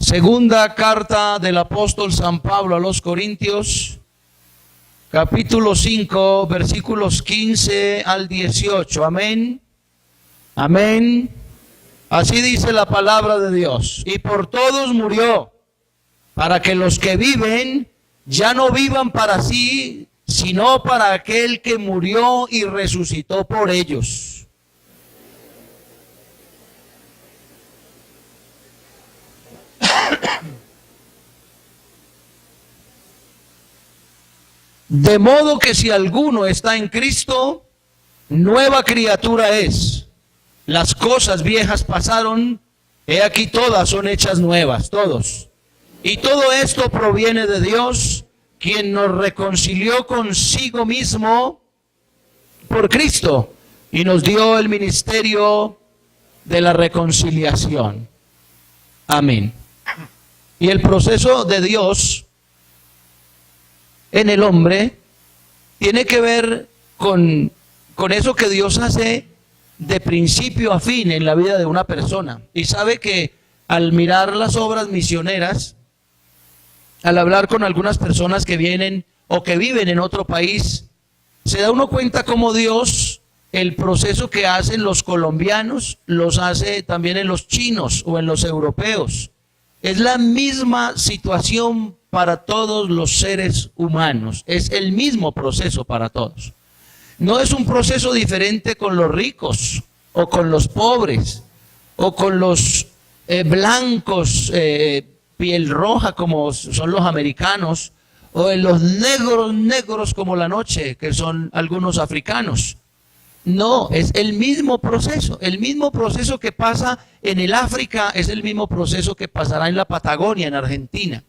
Segunda carta del apóstol San Pablo a los Corintios, capítulo 5, versículos 15 al 18. Amén. Amén. Así dice la palabra de Dios. Y por todos murió, para que los que viven ya no vivan para sí, sino para aquel que murió y resucitó por ellos. De modo que si alguno está en Cristo, nueva criatura es. Las cosas viejas pasaron, he aquí todas son hechas nuevas, todos. Y todo esto proviene de Dios, quien nos reconcilió consigo mismo por Cristo y nos dio el ministerio de la reconciliación. Amén. Y el proceso de Dios en el hombre tiene que ver con eso que Dios hace de principio a fin en la vida de una persona. Y sabe que al mirar las obras misioneras, al hablar con algunas personas que vienen o que viven en otro país, se da uno cuenta cómo Dios, el proceso que hacen los colombianos, los hace también en los chinos o en los europeos. Es la misma situación para todos los seres humanos. Es el mismo proceso para todos. No es un proceso diferente con los ricos o con los pobres o con los blancos, piel roja como son los americanos, o en los negros como la noche, que son algunos africanos. No, es el mismo proceso que pasa en el África, es el mismo proceso que pasará en la Patagonia, en Argentina.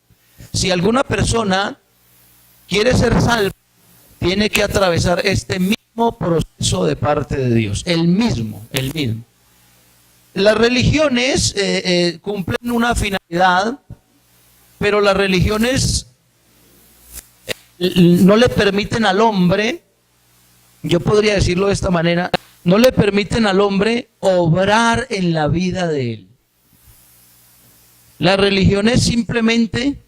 Si alguna persona quiere ser salva, tiene que atravesar este mismo proceso de parte de Dios, el mismo. Las religiones cumplen una finalidad, pero las religiones no le permiten al hombre, yo podría decirlo de esta manera, no le permiten al hombre obrar en la vida de él. Las religiones simplemente,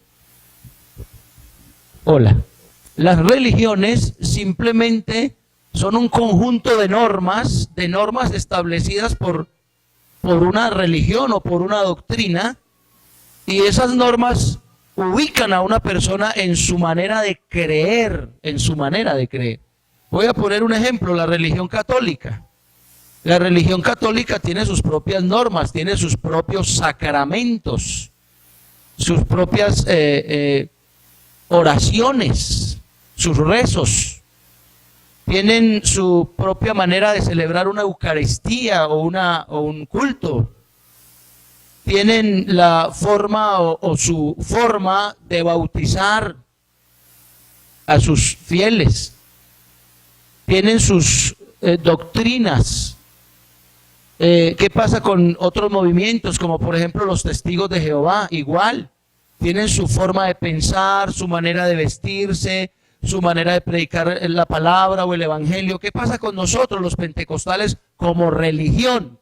las religiones simplemente son un conjunto de normas establecidas por una religión o por una doctrina, y esas normas ubican a una persona en su manera de creer, Voy a poner un ejemplo, la religión católica. La religión católica tiene sus propias normas, tiene sus propios sacramentos, sus propias oraciones, sus rezos. Tienen su propia manera de celebrar una Eucaristía o un culto. Tienen la forma o su forma de bautizar a sus fieles. Tienen sus doctrinas. ¿Qué pasa con otros movimientos, como por ejemplo los testigos de Jehová? Igual, tienen su forma de pensar, su manera de vestirse, su manera de predicar la palabra o el evangelio. ¿Qué pasa con nosotros los pentecostales como religión?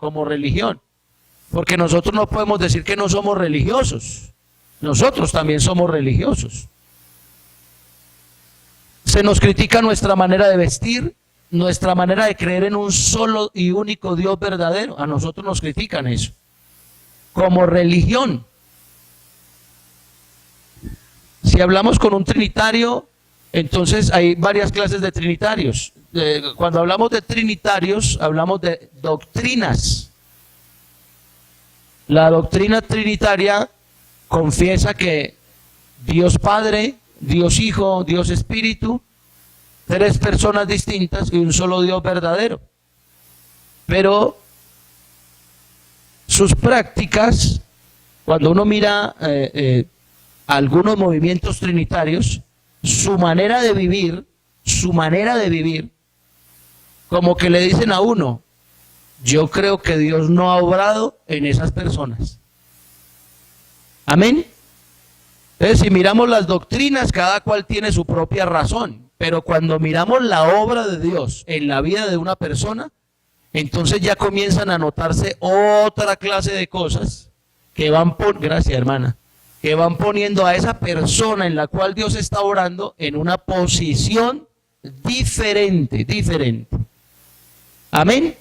Porque nosotros no podemos decir que no somos religiosos. Nosotros también somos religiosos. Se nos critica nuestra manera de vestir, nuestra manera de creer en un solo y único Dios verdadero. A nosotros nos critican eso, como religión. Si hablamos con un trinitario, entonces hay varias clases de trinitarios. Cuando hablamos de trinitarios, hablamos de doctrinas. La doctrina trinitaria confiesa que Dios Padre, Dios Hijo, Dios Espíritu, tres personas distintas y un solo Dios verdadero. Pero sus prácticas, cuando uno mira algunos movimientos trinitarios, su manera de vivir, como que le dicen a uno, yo creo que Dios no ha obrado en esas personas. Amén. Entonces, si miramos las doctrinas, cada cual tiene su propia razón, pero cuando miramos la obra de Dios en la vida de una persona, entonces ya comienzan a notarse otra clase de cosas que van por, gracias hermana, que van poniendo a esa persona en la cual Dios está orando en una posición diferente. Amén.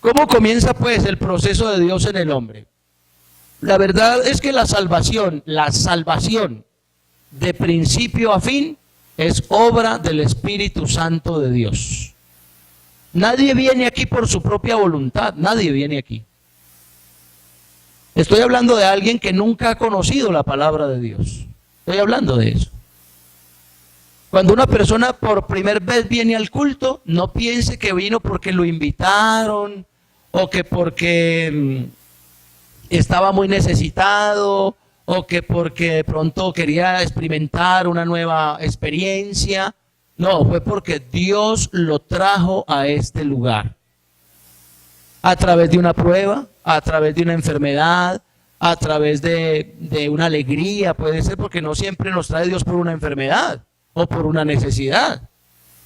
¿Cómo comienza pues el proceso de Dios en el hombre? La verdad es que la salvación de principio a fin es obra del Espíritu Santo de Dios. Nadie viene aquí por su propia voluntad, nadie viene aquí. Estoy hablando de alguien que nunca ha conocido la palabra de Dios. Estoy hablando de eso. Cuando una persona por primera vez viene al culto, no piense que vino porque lo invitaron o que porque estaba muy necesitado o que porque de pronto quería experimentar una nueva experiencia. No, fue porque Dios lo trajo a este lugar. A través de una prueba, a través de una enfermedad, a través de una alegría, puede ser, porque no siempre nos trae Dios por una enfermedad o por una necesidad.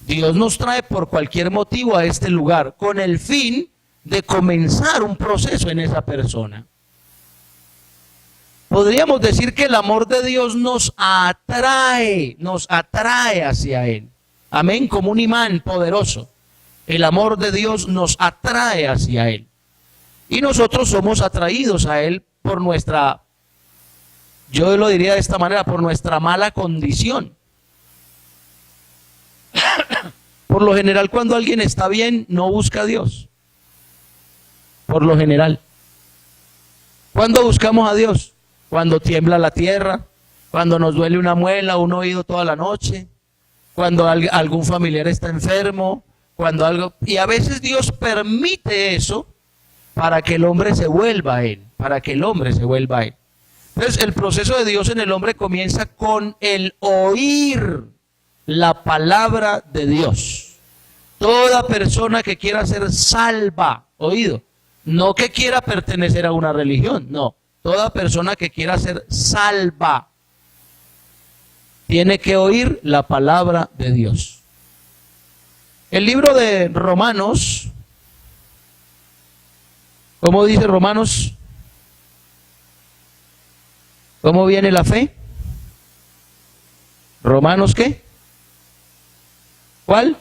Dios nos trae por cualquier motivo a este lugar con el fin de comenzar un proceso en esa persona. Podríamos decir que el amor de Dios nos atrae hacia Él. Amén, como un imán poderoso. El amor de Dios nos atrae hacia Él. Y nosotros somos atraídos a Él por nuestra, yo lo diría de esta manera, por nuestra mala condición. Por lo general, cuando alguien está bien, no busca a Dios. Por lo general. ¿Cuándo buscamos a Dios? Cuando tiembla la tierra, cuando nos duele una muela, un oído toda la noche, cuando algún familiar está enfermo, y a veces Dios permite eso para que el hombre se vuelva a Él, Entonces el proceso de Dios en el hombre comienza con el oír la palabra de Dios. Toda persona que quiera ser salva, oído, no que quiera pertenecer a una religión, no, toda persona que quiera ser salva tiene que oír la palabra de Dios. El libro de Romanos, ¿cómo dice Romanos? ¿Cómo viene la fe? ¿Romanos qué? ¿Cuál?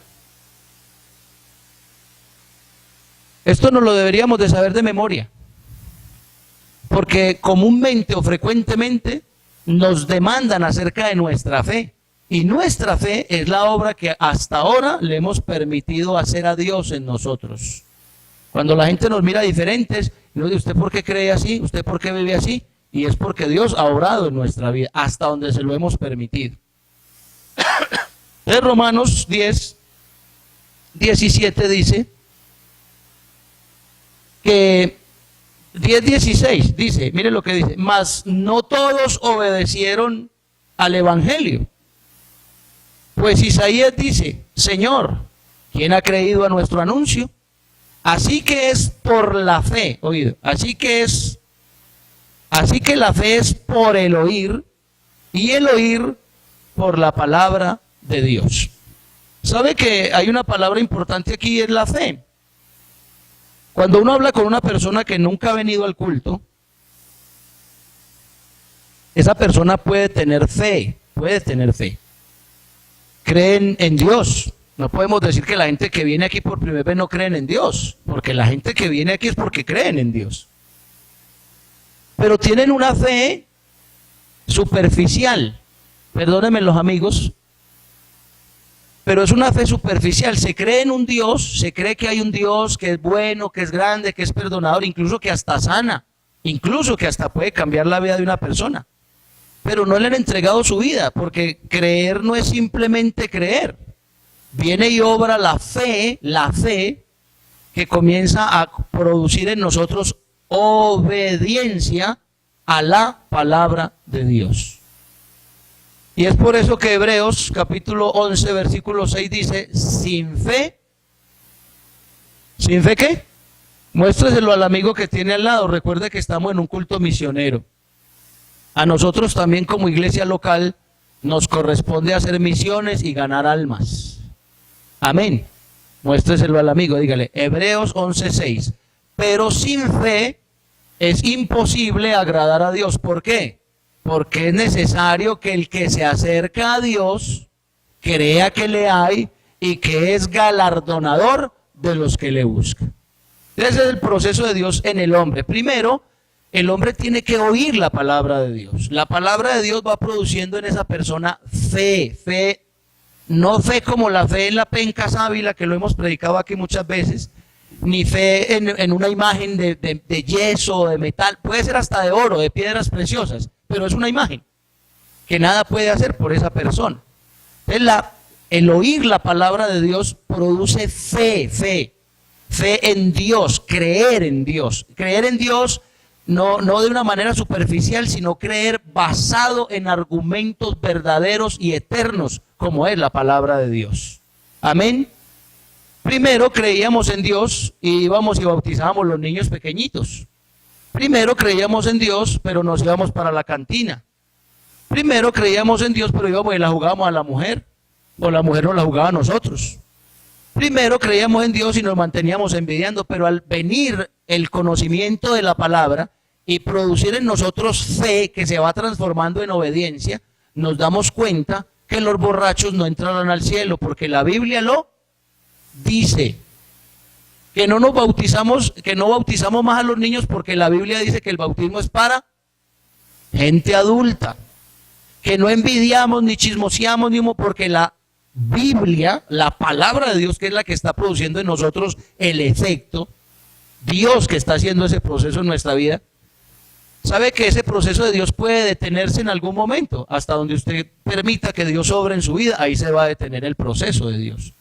Esto no lo deberíamos de saber de memoria, porque comúnmente o frecuentemente nos demandan acerca de nuestra fe. Y nuestra fe es la obra que hasta ahora le hemos permitido hacer a Dios en nosotros. Cuando la gente nos mira diferentes, nos dice, ¿usted por qué cree así? ¿Usted por qué vive así? Y es porque Dios ha obrado en nuestra vida hasta donde se lo hemos permitido. En Romanos 10:17 dice que 10:16 dice, mire lo que dice, mas no todos obedecieron al evangelio. Pues Isaías dice, Señor, ¿quién ha creído a nuestro anuncio? Así que es por la fe, oído, así que la fe es por el oír, y el oír por la palabra de Dios. ¿Sabe que hay una palabra importante aquí, es la fe? Cuando uno habla con una persona que nunca ha venido al culto, esa persona puede tener fe. Creen en Dios. No podemos decir que la gente que viene aquí por primera vez no creen en Dios, porque la gente que viene aquí es porque creen en Dios. Pero tienen una fe superficial. Perdónenme los amigos, pero es una fe superficial. Se cree en un Dios, se cree que hay un Dios que es bueno, que es grande, que es perdonador, incluso que hasta sana, incluso que hasta puede cambiar la vida de una persona. Pero no le han entregado su vida, porque creer no es simplemente creer. Viene y obra la fe que comienza a producir en nosotros obediencia a la palabra de Dios. Y es por eso que Hebreos capítulo 11 versículo 6 dice, sin fe, ¿sin fe qué? Muéstreselo al amigo que tiene al lado. Recuerde que estamos en un culto misionero. A nosotros también como iglesia local nos corresponde hacer misiones y ganar almas. Amén. Muéstreselo al amigo, dígale, Hebreos 11:6. Pero sin fe es imposible agradar a Dios. ¿Por qué? porque es necesario que el que se acerca a Dios crea que le hay y que es galardonador de los que le buscan. Ese es el proceso de Dios en el hombre. Primero, el hombre tiene que oír la palabra de Dios. La palabra de Dios va produciendo en esa persona fe, no fe como la fe en la penca sábila, que lo hemos predicado aquí muchas veces, ni fe en una imagen de yeso, de metal, puede ser hasta de oro, de piedras preciosas, pero es una imagen que nada puede hacer por esa persona. Entonces, el oír la palabra de Dios produce fe en Dios, creer en Dios. Creer en Dios no de una manera superficial, sino creer basado en argumentos verdaderos y eternos, como es la palabra de Dios. Amén. Primero creíamos en Dios y íbamos y bautizábamos los niños pequeñitos. Primero creíamos en Dios, pero nos íbamos para la cantina. Primero creíamos en Dios, pero íbamos y la jugábamos a la mujer, o la mujer nos la jugaba a nosotros. Primero creíamos en Dios y nos manteníamos envidiando, pero al venir el conocimiento de la palabra y producir en nosotros fe que se va transformando en obediencia, nos damos cuenta que los borrachos no entrarán al cielo, porque la Biblia lo dice. Que no nos bautizamos, que no bautizamos más a los niños, porque la Biblia dice que el bautismo es para gente adulta. Que no envidiamos ni chismoseamos ni porque la Biblia, la palabra de Dios, que es la que está produciendo en nosotros el efecto, Dios que está haciendo ese proceso en nuestra vida, sabe que ese proceso de Dios puede detenerse en algún momento, hasta donde usted permita que Dios obre en su vida, ahí se va a detener el proceso de Dios.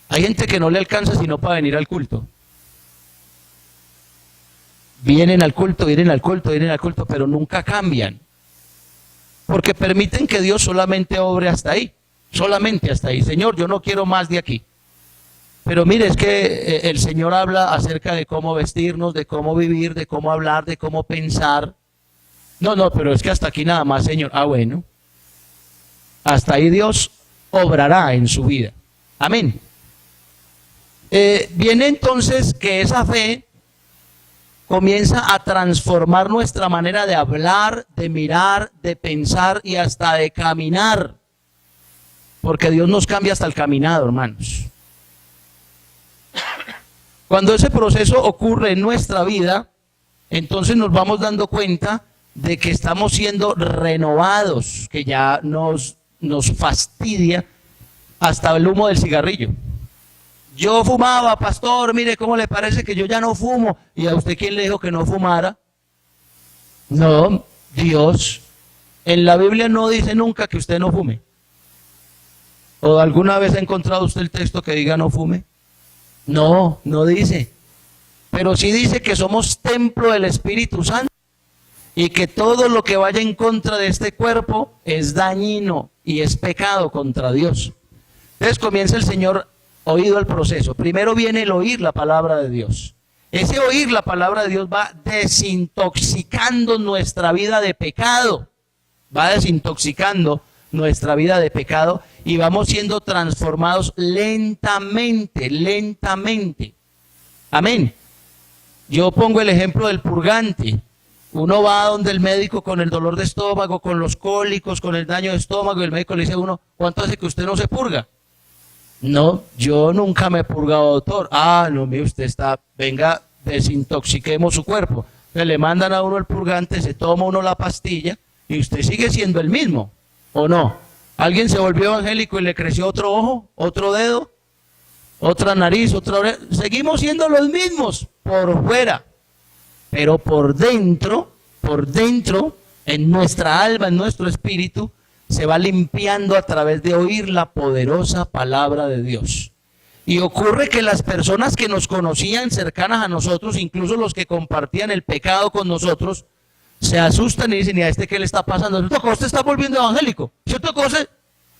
Hay gente que no le alcanza sino para venir al culto. Vienen al culto, pero nunca cambian. Porque permiten que Dios solamente obre hasta ahí. Solamente hasta ahí. Señor, yo no quiero más de aquí. Pero mire, es que el Señor habla acerca de cómo vestirnos, de cómo vivir, de cómo hablar, de cómo pensar. No, pero es que hasta aquí nada más, Señor. Ah, bueno. Hasta ahí Dios obrará en su vida. Amén. Viene entonces que esa fe comienza a transformar nuestra manera de hablar, de mirar, de pensar y hasta de caminar. Porque Dios nos cambia hasta el caminado, hermanos. Cuando ese proceso ocurre en nuestra vida, entonces nos vamos dando cuenta de que estamos siendo renovados, que ya nos fastidia hasta el humo del cigarrillo. Yo fumaba, pastor, mire cómo le parece que yo ya no fumo. ¿Y a usted quién le dijo que no fumara? No, Dios. En la Biblia no dice nunca que usted no fume. ¿O alguna vez ha encontrado usted el texto que diga no fume? No, no dice. Pero sí dice que somos templo del Espíritu Santo y que todo lo que vaya en contra de este cuerpo es dañino y es pecado contra Dios. Entonces comienza el Señor oído el proceso. Primero viene el oír la palabra de Dios. Ese oír la palabra de Dios va desintoxicando nuestra vida de pecado. Va desintoxicando nuestra vida de pecado y vamos siendo transformados lentamente. Amén. Yo pongo el ejemplo del purgante. Uno va donde el médico con el dolor de estómago, con los cólicos, con el daño de estómago, y el médico le dice a uno, ¿cuánto hace que usted no se purga? No, yo nunca me he purgado, doctor. Ah, no, mire, usted está, venga, desintoxiquemos su cuerpo. Entonces le mandan a uno el purgante, se toma uno la pastilla y usted sigue siendo el mismo, ¿o no? ¿Alguien se volvió evangélico y le creció otro ojo, otro dedo, otra nariz, otra oreja? Seguimos siendo los mismos por fuera, pero por dentro, en nuestra alma, en nuestro espíritu, se va limpiando a través de oír la poderosa palabra de Dios. Y ocurre que las personas que nos conocían cercanas a nosotros, incluso los que compartían el pecado con nosotros, se asustan y dicen, ¿y a este qué le está pasando? Usted está volviendo evangélico. ¿Cierto cosa?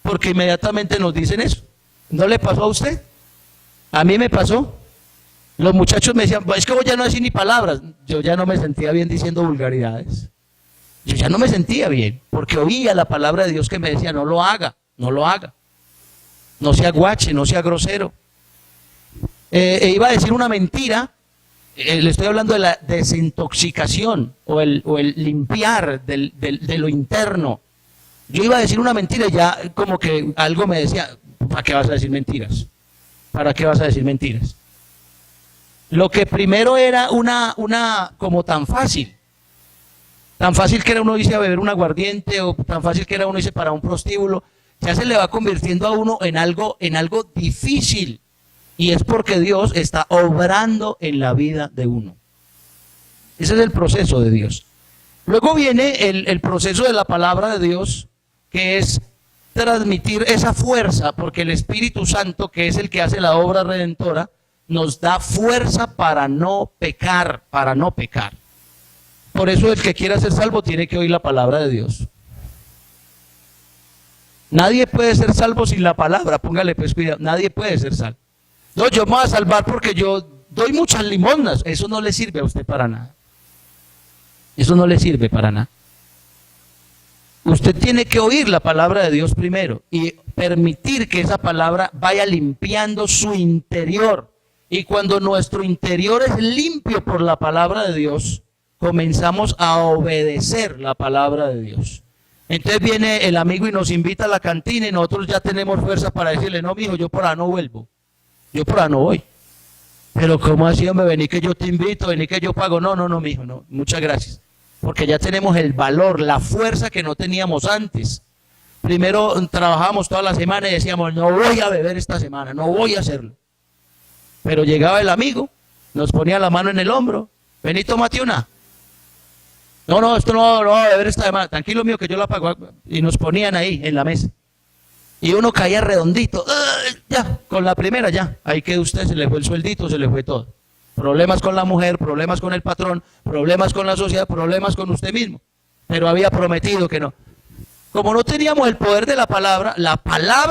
Porque inmediatamente nos dicen eso. ¿No le pasó a usted? A mí me pasó. Los muchachos me decían, es que vos ya no decís ni palabras. Yo ya no me sentía bien diciendo vulgaridades. Yo ya no me sentía bien, porque oía la palabra de Dios que me decía, no lo haga, no sea guache, no sea grosero. Iba a decir una mentira Le estoy hablando de la desintoxicación o el limpiar de lo interno. Yo iba a decir una mentira y ya como que algo me decía, ¿para qué vas a decir mentiras? ¿Para qué vas a decir mentiras? Lo que primero era una como tan fácil que era uno irse a beber un aguardiente, o tan fácil que era uno irse para un prostíbulo, ya se le va convirtiendo a uno en algo difícil. Y es porque Dios está obrando en la vida de uno. Ese es el proceso de Dios. Luego viene el proceso de la palabra de Dios, que es transmitir esa fuerza, porque el Espíritu Santo, que es el que hace la obra redentora, nos da fuerza para no pecar, para no pecar. Por eso el que quiera ser salvo tiene que oír la palabra de Dios. Nadie puede ser salvo sin la palabra, póngale pues cuidado, nadie puede ser salvo. No, yo me voy a salvar porque yo doy muchas limosnas, eso no le sirve a usted para nada. Eso no le sirve para nada. Usted tiene que oír la palabra de Dios primero y permitir que esa palabra vaya limpiando su interior. Y cuando nuestro interior es limpio por la palabra de Dios, comenzamos a obedecer la palabra de Dios. Entonces viene el amigo y nos invita a la cantina y nosotros ya tenemos fuerza para decirle, no, mijo, yo por ahí no vuelvo, yo por ahí no voy. Pero ¿cómo así, hombre? Vení que yo te invito, vení que yo pago. No, mijo, no, muchas gracias. Porque ya tenemos el valor, la fuerza que no teníamos antes. Primero trabajábamos toda la semana y decíamos, no voy a beber esta semana, no voy a hacerlo. Pero llegaba el amigo, nos ponía la mano en el hombro, vení, tómate una. No, esto no va a beber esta semana, tranquilo mío que yo la pago. Y nos ponían ahí en la mesa. Y uno caía redondito, ya, con la primera ya. Ahí quedó usted, se le fue el sueldito, se le fue todo. Problemas con la mujer, problemas con el patrón, problemas con la sociedad, problemas con usted mismo. Pero había prometido que no. Como no teníamos el poder de la palabra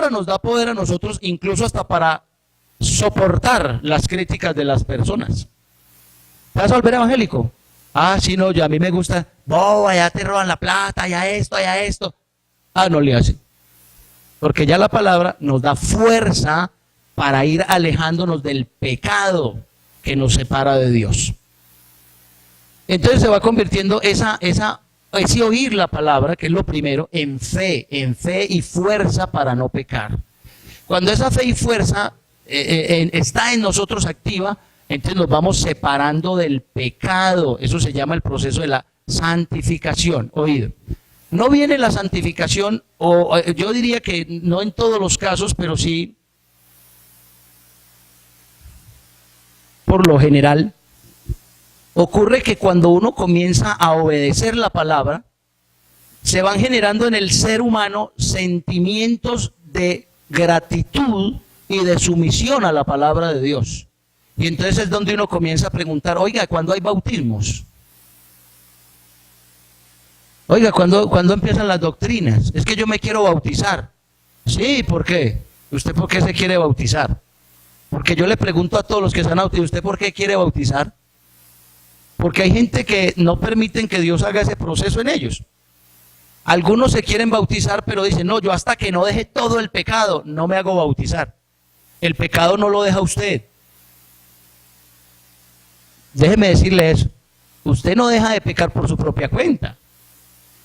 nos da poder a nosotros incluso hasta para soportar las críticas de las personas. ¿Te vas a volver evangélico? Ah, sí, no, a mí me gusta. Boba, ya te roban la plata, ya esto. Ah, no le hace. Porque ya la palabra nos da fuerza para ir alejándonos del pecado que nos separa de Dios. Entonces se va convirtiendo ese oír la palabra, que es lo primero, en fe y fuerza para no pecar. Cuando esa fe y fuerza está en nosotros activa, entonces nos vamos separando del pecado. Eso se llama el proceso de la santificación. Oído. No viene la santificación, o yo diría que no en todos los casos, pero sí, por lo general, ocurre que cuando uno comienza a obedecer la palabra, se van generando en el ser humano sentimientos de gratitud y de sumisión a la palabra de Dios. Y entonces es donde uno comienza a preguntar, oiga, ¿cuándo hay bautismos? Oiga, ¿cuándo empiezan las doctrinas? Es que yo me quiero bautizar. Sí, ¿por qué? ¿Usted por qué se quiere bautizar? Porque yo le pregunto a todos los que se han bautizado, ¿usted por qué quiere bautizar? Porque hay gente que no permiten que Dios haga ese proceso en ellos. Algunos se quieren bautizar, pero dicen, no, yo hasta que no deje todo el pecado, no me hago bautizar. El pecado no lo deja usted. Déjeme decirle eso. Usted no deja de pecar por su propia cuenta.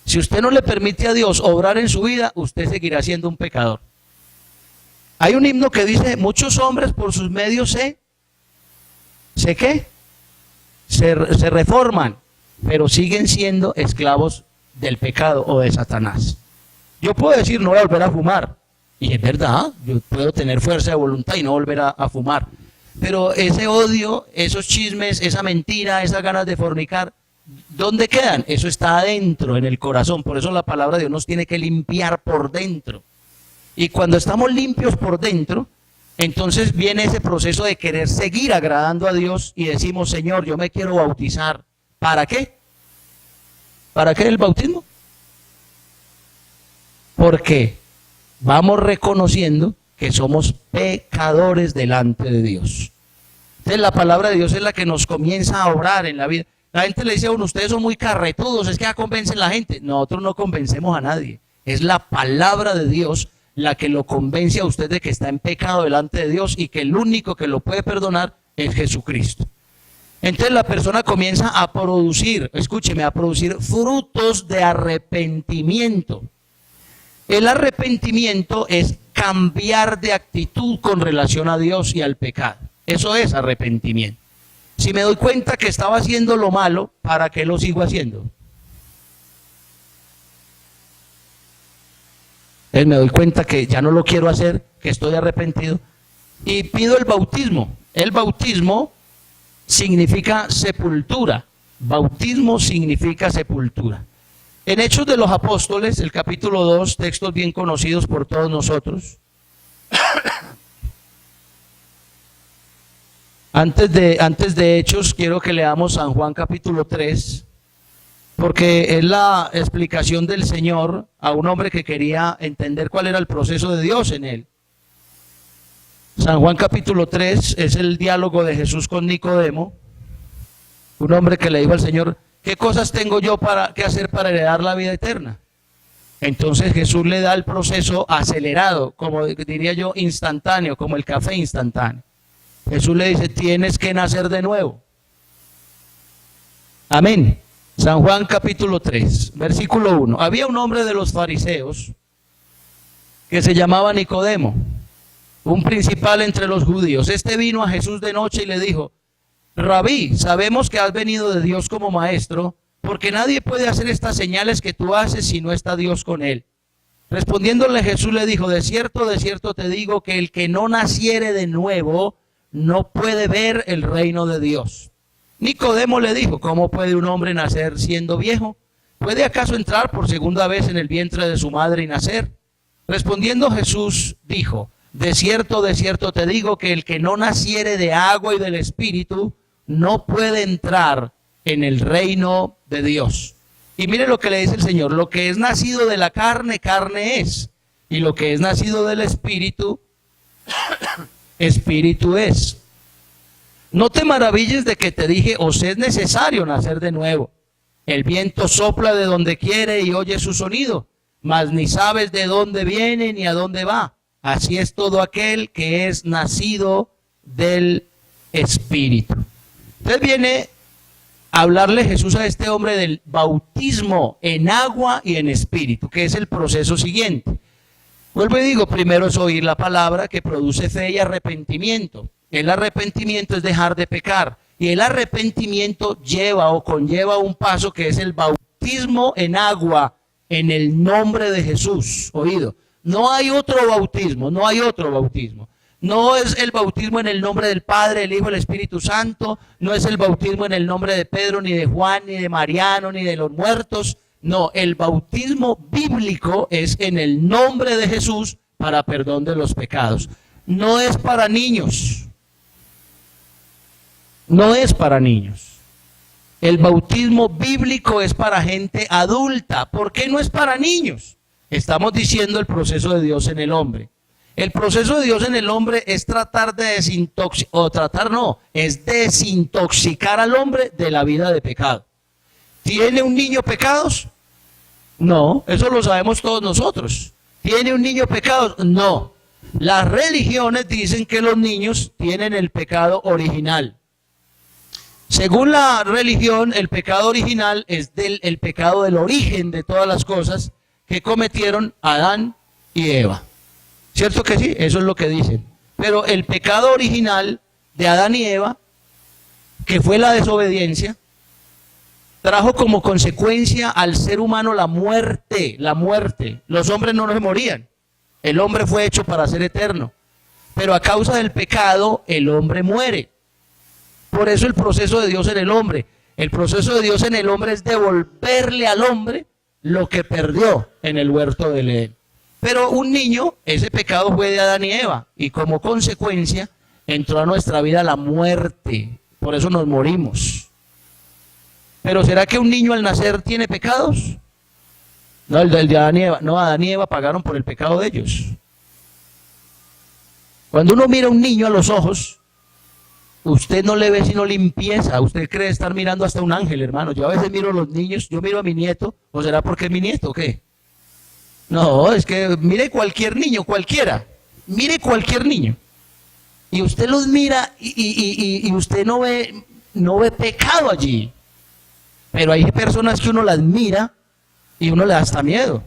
Si usted no le permite a Dios obrar en su vida, usted seguirá siendo un pecador. Hay un himno que dice, muchos hombres por sus medios se reforman, pero siguen siendo esclavos del pecado o de Satanás. Yo puedo decir, no voy a volver a fumar. Y es verdad, yo puedo tener fuerza de voluntad y no volver a fumar. Pero ese odio, esos chismes, esa mentira, esas ganas de fornicar, ¿dónde quedan? Eso está adentro, en el corazón. Por eso la palabra de Dios nos tiene que limpiar por dentro. Y cuando estamos limpios por dentro, entonces viene ese proceso de querer seguir agradando a Dios y decimos, Señor, yo me quiero bautizar. ¿Para qué? ¿Para qué el bautismo? Porque vamos reconociendo que somos pecadores delante de Dios. Entonces la palabra de Dios es la que nos comienza a obrar en la vida. La gente le dice a uno, ustedes son muy carretudos, es que ya convencen a la gente. Nosotros no convencemos a nadie. Es la palabra de Dios la que lo convence a usted de que está en pecado delante de Dios y que el único que lo puede perdonar es Jesucristo. Entonces la persona comienza a producir, escúcheme, a producir frutos de arrepentimiento. El arrepentimiento es cambiar de actitud con relación a Dios y al pecado. Eso es arrepentimiento. Si me doy cuenta que estaba haciendo lo malo, ¿para qué lo sigo haciendo? Entonces me doy cuenta que ya no lo quiero hacer, que estoy arrepentido y pido el bautismo. El bautismo significa sepultura. Bautismo significa sepultura. En Hechos de los Apóstoles, el capítulo 2, textos bien conocidos por todos nosotros. Antes de Hechos, quiero que leamos San Juan capítulo 3, porque es la explicación del Señor a un hombre que quería entender cuál era el proceso de Dios en él. San Juan capítulo 3 es el diálogo de Jesús con Nicodemo, un hombre que le dijo al Señor: ¿qué cosas tengo yo que hacer para heredar la vida eterna? Entonces Jesús le da el proceso acelerado, como diría yo, instantáneo, como el café instantáneo. Jesús le dice: tienes que nacer de nuevo. Amén. San Juan capítulo 3, versículo 1. Había un hombre de los fariseos que se llamaba Nicodemo, un principal entre los judíos. Este vino a Jesús de noche y le dijo: Rabí, sabemos que has venido de Dios como maestro, porque nadie puede hacer estas señales que tú haces si no está Dios con él. Respondiéndole Jesús le dijo: de cierto te digo que el que no naciere de nuevo no puede ver el reino de Dios. Nicodemo le dijo: ¿cómo puede un hombre nacer siendo viejo? ¿Puede acaso entrar por segunda vez en el vientre de su madre y nacer? Respondiendo Jesús dijo: de cierto te digo que el que no naciere de agua y del Espíritu no puede entrar en el reino de Dios. Y mire lo que le dice el Señor: lo que es nacido de la carne, carne es, y lo que es nacido del Espíritu, Espíritu es. No te maravilles de que te dije: os es necesario nacer de nuevo. El viento sopla de donde quiere y oye su sonido, mas ni sabes de dónde viene ni a dónde va. Así es todo aquel que es nacido del Espíritu. Entonces viene a hablarle Jesús a este hombre del bautismo en agua y en Espíritu, que es el proceso siguiente. Vuelvo y digo, primero es oír la palabra, que produce fe y arrepentimiento. El arrepentimiento es dejar de pecar, y el arrepentimiento lleva o conlleva un paso que es el bautismo en agua en el nombre de Jesús. Oído, no hay otro bautismo, no hay otro bautismo. No es el bautismo en el nombre del Padre, del Hijo y del Espíritu Santo. No es el bautismo en el nombre de Pedro, ni de Juan, ni de Mariano, ni de los muertos. No, el bautismo bíblico es en el nombre de Jesús para perdón de los pecados. No es para niños. No es para niños. El bautismo bíblico es para gente adulta. ¿Por qué no es para niños? Estamos diciendo el proceso de Dios en el hombre. El proceso de Dios en el hombre es tratar de desintoxicar al hombre de la vida de pecado. ¿Tiene un niño pecados? No, eso lo sabemos todos nosotros. ¿Tiene un niño pecados? No. Las religiones dicen que los niños tienen el pecado original. Según la religión, el pecado original es el pecado del origen de todas las cosas que cometieron Adán y Eva. ¿Cierto que sí? Eso es lo que dicen. Pero el pecado original de Adán y Eva, que fue la desobediencia, trajo como consecuencia al ser humano la muerte, la muerte. Los hombres no se morían. El hombre fue hecho para ser eterno. Pero a causa del pecado, el hombre muere. Por eso el proceso de Dios en el hombre. El proceso de Dios en el hombre es devolverle al hombre lo que perdió en el huerto del Edén. Pero un niño, ese pecado fue de Adán y Eva, y como consecuencia entró a nuestra vida la muerte. Por eso nos morimos. Pero ¿será que un niño al nacer tiene pecados? No, el de Adán y Eva. No, Adán y Eva pagaron por el pecado de ellos. Cuando uno mira a un niño a los ojos, usted no le ve sino limpieza. Usted cree estar mirando hasta un ángel, hermano. Yo a veces miro a los niños, yo miro a mi nieto, ¿o será porque es mi nieto o qué? No, es que mire cualquier niño, cualquiera. Mire cualquier niño. Y usted los mira y usted no ve no ve pecado allí. Pero hay personas que uno las mira y uno le da hasta miedo.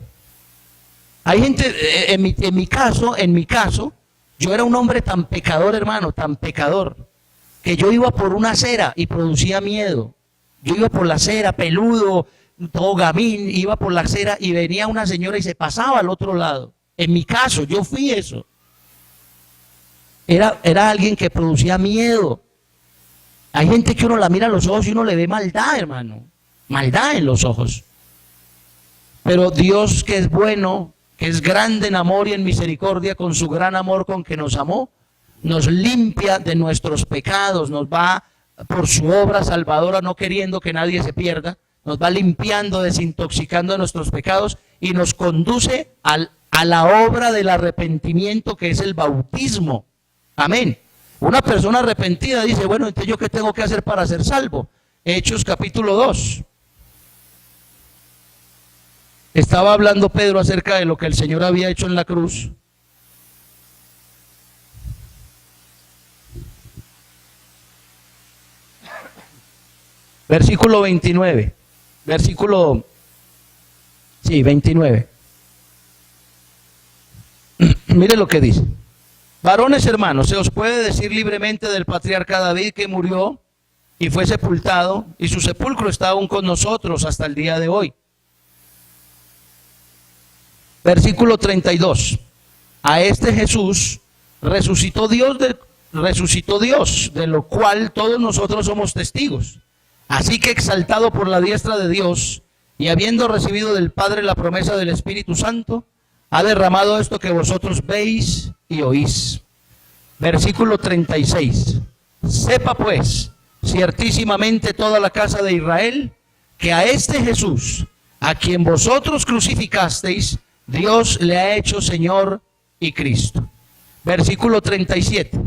Hay gente, en mi caso, yo era un hombre tan pecador, hermano, tan pecador, que yo iba por una acera y producía miedo. Yo iba por la acera, peludo, todo gamín, iba por la acera y venía una señora y se pasaba al otro lado. En mi caso, yo fui eso. Era alguien que producía miedo. Hay gente que uno la mira a los ojos y uno le ve maldad, hermano. Maldad en los ojos. Pero Dios, que es bueno, que es grande en amor y en misericordia, con su gran amor con que nos amó, nos limpia de nuestros pecados, nos va por su obra salvadora, no queriendo que nadie se pierda, nos va limpiando, desintoxicando de nuestros pecados y nos conduce a la obra del arrepentimiento, que es el bautismo. Amén. Una persona arrepentida dice, bueno, entonces ¿yo qué tengo que hacer para ser salvo? Hechos capítulo 2. Estaba hablando Pedro acerca de lo que el Señor había hecho en la cruz. Versículo 29. 29. Mire lo que dice. Varones hermanos, se os puede decir libremente del patriarca David, que murió y fue sepultado, y su sepulcro está aún con nosotros hasta el día de hoy. Versículo 32. A este Jesús resucitó Dios, de lo cual todos nosotros somos testigos. Así que, exaltado por la diestra de Dios y habiendo recibido del Padre la promesa del Espíritu Santo, ha derramado esto que vosotros veis y oís. Versículo 36. Sepa pues ciertísimamente toda la casa de Israel, que a este Jesús, a quien vosotros crucificasteis, Dios le ha hecho Señor y Cristo. Versículo 37.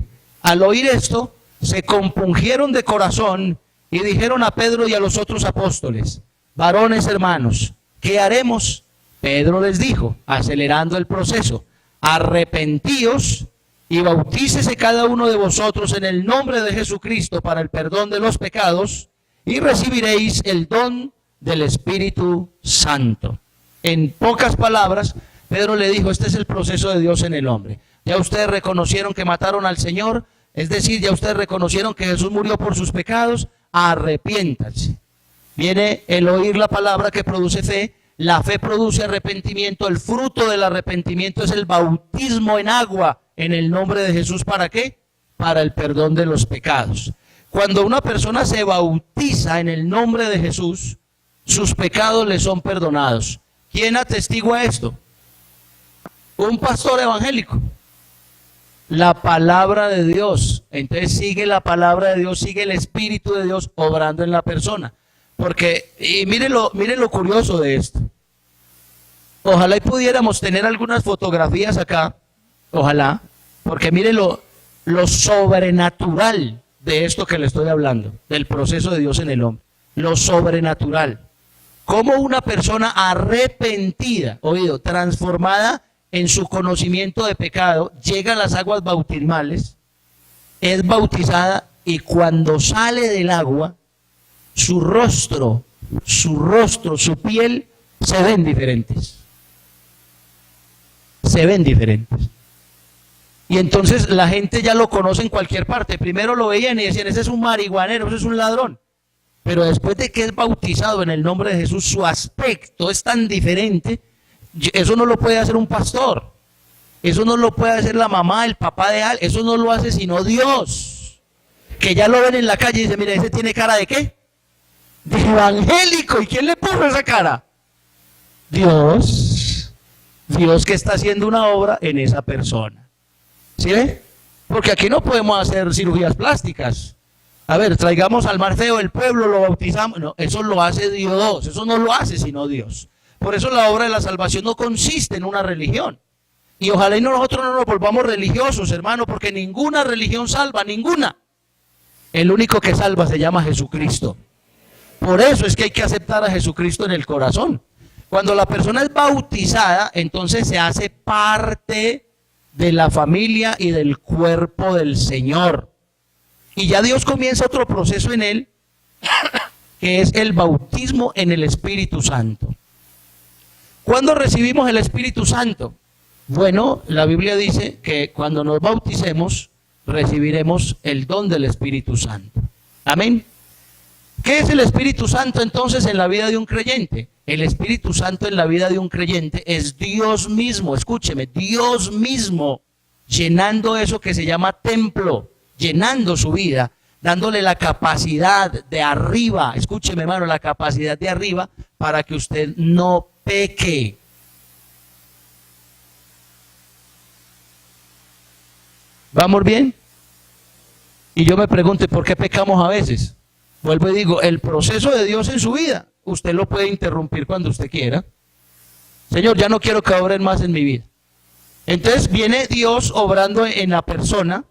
Al oír esto, se compungieron de corazón y dijeron a Pedro y a los otros apóstoles, varones hermanos, ¿qué haremos? Pedro les dijo, acelerando el proceso, arrepentíos y bautícese cada uno de vosotros en el nombre de Jesucristo para el perdón de los pecados y recibiréis el don del Espíritu Santo. En pocas palabras, Pedro le dijo, este es el proceso de Dios en el hombre. Ya ustedes reconocieron que mataron al Señor, es decir, ya ustedes reconocieron que Jesús murió por sus pecados, arrepiéntanse. Viene el oír la palabra que produce fe. La fe produce arrepentimiento. El fruto del arrepentimiento es el bautismo en agua en el nombre de Jesús. ¿Para qué? Para el perdón de los pecados. Cuando una persona se bautiza en el nombre de Jesús, sus pecados le son perdonados. ¿Quién atestigua esto? Un pastor evangélico. La palabra de Dios. Entonces sigue la palabra de Dios, sigue el Espíritu de Dios obrando en la persona. Porque, y miren lo curioso de esto. Ojalá y pudiéramos tener algunas fotografías acá. Ojalá. Porque miren lo sobrenatural de esto que le estoy hablando. Del proceso de Dios en el hombre. Lo sobrenatural. Cómo una persona arrepentida, transformada en su conocimiento de pecado, llega a las aguas bautismales, es bautizada y cuando sale del agua, su rostro, su piel, se ven diferentes. Se ven diferentes. Y entonces la gente ya lo conoce en cualquier parte. Primero lo veían y decían, ese es un marihuanero, ese es un ladrón. Pero después de que es bautizado en el nombre de Jesús, su aspecto es tan diferente. Eso no lo puede hacer un pastor. Eso no lo puede hacer la mamá, el papá de alguien. Eso no lo hace sino Dios. Que ya lo ven en la calle y dicen, mira, ese tiene cara ¿de qué? De evangélico. ¿Y quién le puso esa cara? Dios. Dios, que está haciendo una obra en esa persona. ¿Sí ve? Porque aquí no podemos hacer cirugías plásticas. A ver, traigamos al más feo del pueblo, lo bautizamos. No, eso lo hace Dios. Eso no lo hace sino Dios. Por eso la obra de la salvación no consiste en una religión. Y ojalá y nosotros no nos volvamos religiosos, hermano, porque ninguna religión salva, ninguna. El único que salva se llama Jesucristo. Por eso es que hay que aceptar a Jesucristo en el corazón. Cuando la persona es bautizada, entonces se hace parte de la familia y del cuerpo del Señor. Y ya Dios comienza otro proceso en él, que es el bautismo en el Espíritu Santo. ¿Cuándo recibimos el Espíritu Santo? Bueno, la Biblia dice que cuando nos bauticemos, recibiremos el don del Espíritu Santo. Amén. ¿Qué es el Espíritu Santo entonces en la vida de un creyente? El Espíritu Santo en la vida de un creyente es Dios mismo, escúcheme, Dios mismo, llenando eso que se llama templo, llenando su vida, dándole la capacidad de arriba, escúcheme hermano, la capacidad de arriba para que usted no peque. ¿Vamos bien? Y yo me pregunto, ¿por qué pecamos a veces? Vuelvo y digo, el proceso de Dios en su vida, usted lo puede interrumpir cuando usted quiera. Señor, ya no quiero que obren más en mi vida. Entonces viene Dios obrando en la persona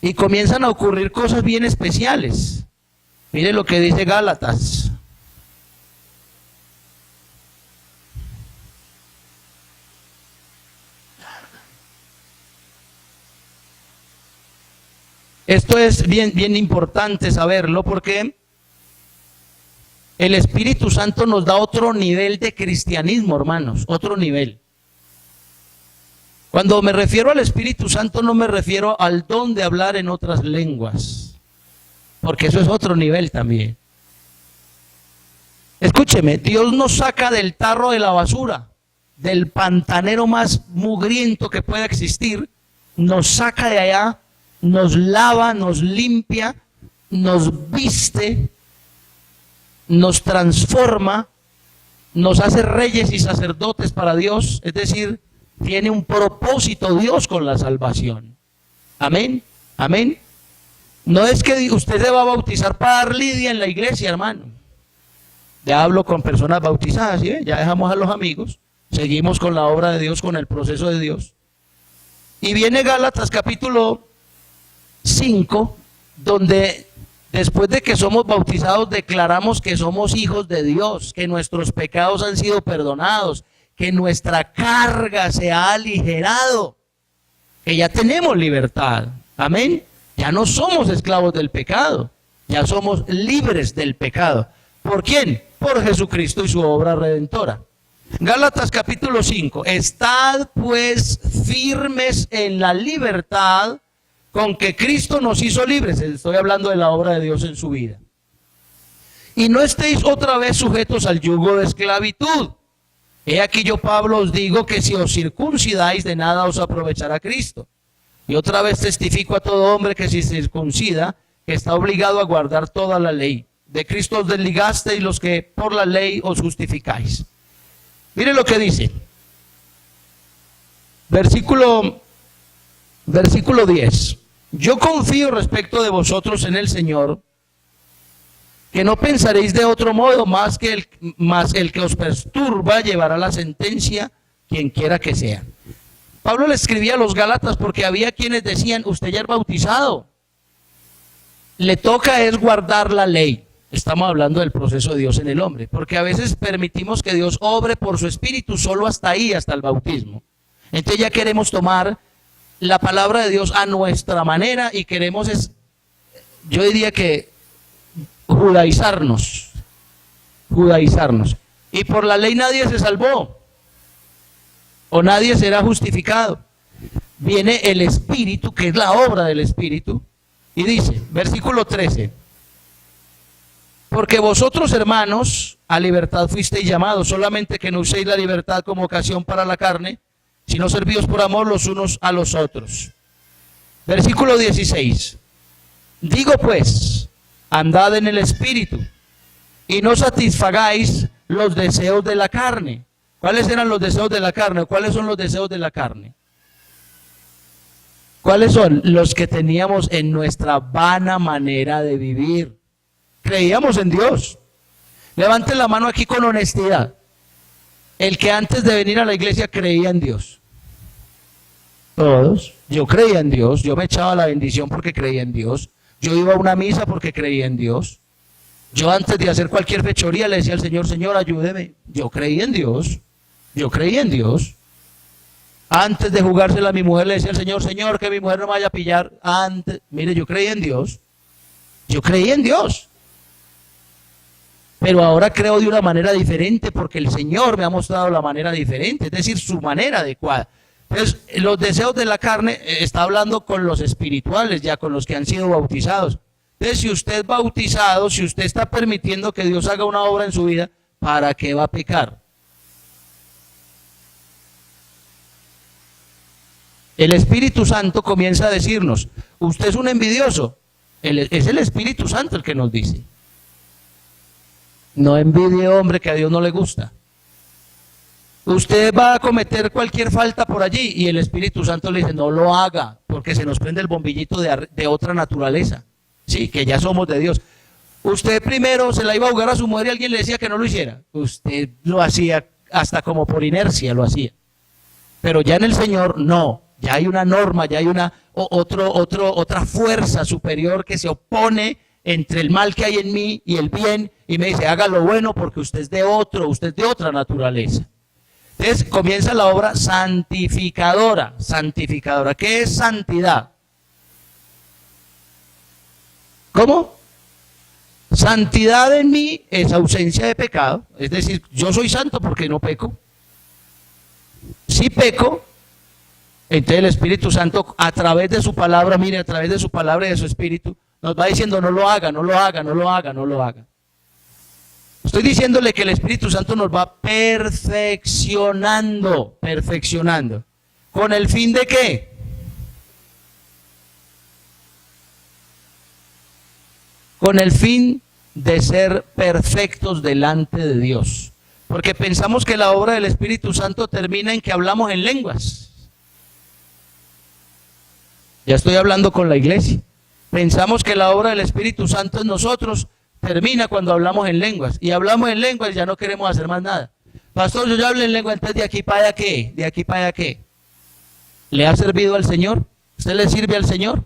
y comienzan a ocurrir cosas bien especiales. Mire lo que dice Gálatas. Esto es bien importante saberlo porque el Espíritu Santo nos da otro nivel de cristianismo, hermanos, otro nivel. Cuando me refiero al Espíritu Santo no me refiero al don de hablar en otras lenguas, porque eso es otro nivel también. Escúcheme, Dios nos saca del tarro de la basura, del pantanero más mugriento que pueda existir, nos saca de allá, nos lava, nos limpia, nos viste, nos transforma, nos hace reyes y sacerdotes para Dios, es decir, tiene un propósito Dios con la salvación. Amén, amén. No es que usted se va a bautizar para dar lidia en la iglesia, hermano. Ya hablo con personas bautizadas, ¿sí? Ya dejamos a los amigos, seguimos con la obra de Dios, con el proceso de Dios. Y viene Gálatas capítulo 5, donde después de que somos bautizados declaramos que somos hijos de Dios, que nuestros pecados han sido perdonados, que nuestra carga se ha aligerado, que ya tenemos libertad. Amén. Ya no somos esclavos del pecado, ya somos libres del pecado. ¿Por quién? Por Jesucristo y su obra redentora. Gálatas capítulo 5. Estad pues firmes en la libertad con que Cristo nos hizo libres. Estoy hablando de la obra de Dios en su vida. Y no estéis otra vez sujetos al yugo de esclavitud. He aquí yo, Pablo, os digo que si os circuncidáis, de nada os aprovechará Cristo. Y otra vez testifico a todo hombre que si se circuncida, que está obligado a guardar toda la ley. De Cristo os desligasteis los que por la ley os justificáis. Mire lo que dice. Versículo 10. Yo confío respecto de vosotros en el Señor, que no pensaréis de otro modo más el que os perturba llevará la sentencia, quien quiera que sea. Pablo le escribía a los Gálatas porque había quienes decían, usted ya es bautizado, le toca es guardar la ley. Estamos hablando del proceso de Dios en el hombre, porque a veces permitimos que Dios obre por su espíritu solo hasta ahí, hasta el bautismo. Entonces ya queremos tomar la palabra de Dios a nuestra manera y queremos, yo diría que judaizarnos. Y por la ley nadie se salvó, o nadie será justificado. Viene el Espíritu, que es la obra del Espíritu, y dice, versículo 13, porque vosotros, hermanos, a libertad fuisteis llamados, solamente que no uséis la libertad como ocasión para la carne, sino servíos por amor los unos a los otros. Versículo 16, digo pues, andad en el Espíritu, y no satisfagáis los deseos de la carne. ¿Cuáles eran los deseos de la carne? ¿Cuáles son los deseos de la carne? ¿Cuáles son? Los que teníamos en nuestra vana manera de vivir. Creíamos en Dios. Levanten la mano aquí con honestidad. El que antes de venir a la iglesia creía en Dios. Todos. Yo creía en Dios. Yo me echaba la bendición porque creía en Dios. Yo iba a una misa porque creía en Dios. Yo antes de hacer cualquier fechoría le decía al Señor, Señor, ayúdeme. Yo creía en Dios. Yo creía en Dios. Antes de jugársela a mi mujer le decía al Señor, Señor, que mi mujer no me vaya a pillar. Antes, mire, yo creía en Dios. Yo creía en Dios. pero ahora creo de una manera diferente porque el Señor me ha mostrado la manera diferente, es decir, su manera adecuada. Entonces, los deseos de la carne está hablando con los espirituales, ya con los que han sido bautizados. Entonces, si usted es bautizado, si usted está permitiendo que Dios haga una obra en su vida, ¿para qué va a pecar? El Espíritu Santo comienza a decirnos, usted es un envidioso. Es el Espíritu Santo el que nos dice. No envidie, hombre, que a Dios no le gusta. Usted va a cometer cualquier falta por allí y el Espíritu Santo le dice, no lo haga, porque se nos prende el bombillito de otra naturaleza. Sí, que ya somos de Dios. Usted primero se la iba a jugar a su mujer y alguien le decía que no lo hiciera. Usted lo hacía hasta como por inercia lo hacía. Pero ya en el Señor no. Ya hay una norma, ya hay otra fuerza superior que se opone entre el mal que hay en mí y el bien, y me dice, haga lo bueno porque usted es de otra naturaleza. Entonces comienza la obra santificadora. Santificadora, ¿qué es santidad? ¿Cómo? Santidad en mí es ausencia de pecado, es decir, yo soy santo porque no peco. Si peco, entonces el Espíritu Santo a través de su palabra, mire, a través de su palabra y de su Espíritu, nos va diciendo no lo haga, no lo haga, no lo haga, no lo haga. Estoy diciéndole que el Espíritu Santo nos va perfeccionando. ¿Con el fin de qué? Con el fin de ser perfectos delante de Dios. Porque pensamos que la obra del Espíritu Santo termina en que hablamos en lenguas. Ya estoy hablando con la iglesia. Pensamos que la obra del Espíritu Santo en nosotros termina cuando hablamos en lenguas. Y hablamos en lenguas y ya no queremos hacer más nada. Pastor, yo ya hablo en lengua, entonces ¿de aquí para allá qué? ¿De aquí para allá qué? ¿Le ha servido al Señor? ¿Usted le sirve al Señor?